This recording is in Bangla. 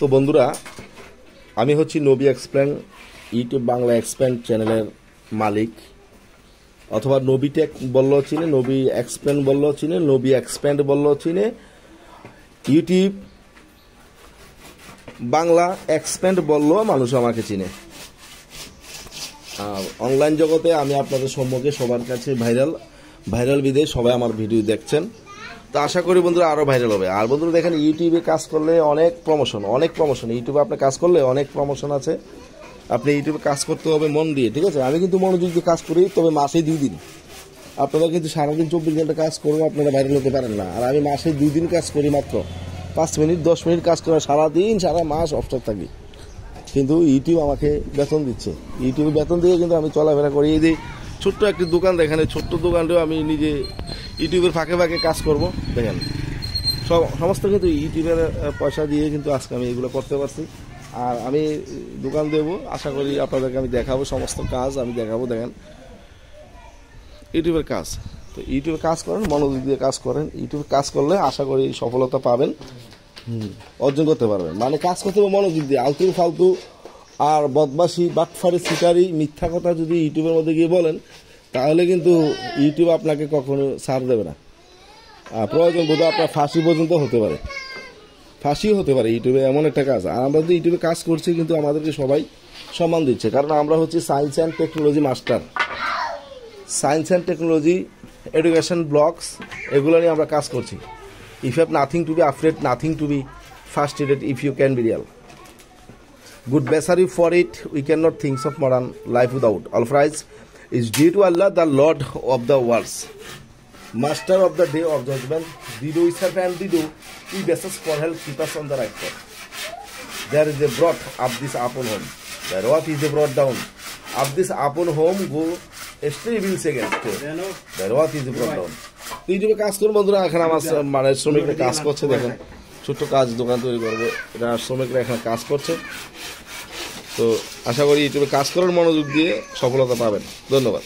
তো বন্ধুরা, আমি হচ্ছি নবী এক্সপ্লেন ইউটিউব বাংলা এক্সপ্যান্ড চ্যানেলের মালিক, অথবা নবী টেক বললেও চিনে, নবী এক্সপ্লেন বললেও চিনে, নবী এক্সপ্যান্ড বললেও চিনে, ইউটিউব বাংলা এক্সপ্যান্ড বললেও মানুষ আমাকে চিনে। অনলাইন জগতে আমি আপনাদের সম্মুখে সবার কাছে ভাইরাল বিদে সবাই আমার ভিডিও দেখছেন। তো আশা করি বন্ধুরা আরও ভাইরাল হবে। আর বন্ধুরা দেখেন, ইউটিউবে কাজ করলে অনেক প্রমোশন ইউটিউবে আপনি কাজ করলে অনেক প্রমোশন আছে। আপনি ইউটিউবে কাজ করতে হবে মন দিয়ে, ঠিক আছে? আমি কিন্তু মনোযোগ দিয়ে কাজ করি, তবে মাসে 2 দিন। আপনারা কিন্তু সারাদিন 24 ঘন্টা কাজ করবো, আপনারা ভাইরাল হতে পারেন না। আর আমি মাসে 2 দিন কাজ করি, মাত্র 5 মিনিট 10 মিনিট কাজ করে সারাদিন সারা মাস অফটার থাকি, কিন্তু ইউটিউব আমাকে বেতন দিচ্ছে। ইউটিউবে বেতন দিয়ে কিন্তু আমি চলাফেরা করি। এই যে ছোট্ট একটি দোকান দেখেন, ছোট্ট দোকানটাও আমি নিজে ইউটিউবের ফাঁকে ফাঁকে কাজ করব। দেখেন, সমস্ত কিন্তু ইউটিউবের পয়সা দিয়ে কিন্তু আজকে আমি এগুলো করতে পারছি। আর আমি দোকান দেবো, আশা করি আপনাদেরকে আমি দেখাবো, সমস্ত কাজ আমি দেখাবো। দেখেন, ইউটিউবের কাজ। তো ইউটিউবে কাজ করেন, মনোযোগ দিয়ে কাজ করেন। ইউটিউবে কাজ করলে আশা করি সফলতা পাবেন, অর্জন করতে পারবেন। মানে কাজ করতে হবে মনোযোগ দিয়ে। আলতু ফালতু আর বদমাশি, বাটফারি, সিটারি, মিথ্যা কথা যদি ইউটিউবের মধ্যে গিয়ে বলেন, তাহলে কিন্তু ইউটিউব আপনাকে কখনো ছাড় দেবে না। প্রয়োজন বোধহয় আপনার ফাঁসি পর্যন্ত হতে পারে, ফাঁসিও হতে পারে। ইউটিউবে এমন একটা কাজ। আর আমরা যদি ইউটিউবে কাজ করছি, কিন্তু আমাদেরকে সবাই সম্মান দিচ্ছে, কারণ আমরা হচ্ছি science and technology master. Science and technology, education, blogs, এগুলো নিয়ে আমরা কাজ করছি। If you have nothing to be afraid, nothing to be frustrated, if you can be real. Good Besari for it, we cannot think of modern life without. All praise is due to Allah, the Lord of the worlds, Master of the day of judgment. Dido we serve and Dido we basis for help, keep us on the right path. There is a brought up this upon home. The wrath is a brought down. Up this upon home go stay will against. The wrath is a brought down. ইউটিউবে কাজ করুন বন্ধুরা। এখানে আমার মানে শ্রমিকরা কাজ করছে। দেখেন, ছোট্ট কাজ, দোকান তৈরি করবো, এটা শ্রমিকরা এখানে কাজ করছে। তো আশা করি ইউটিউবে কাজ করার মনোযোগ দিয়ে সফলতা পাবেন। ধন্যবাদ।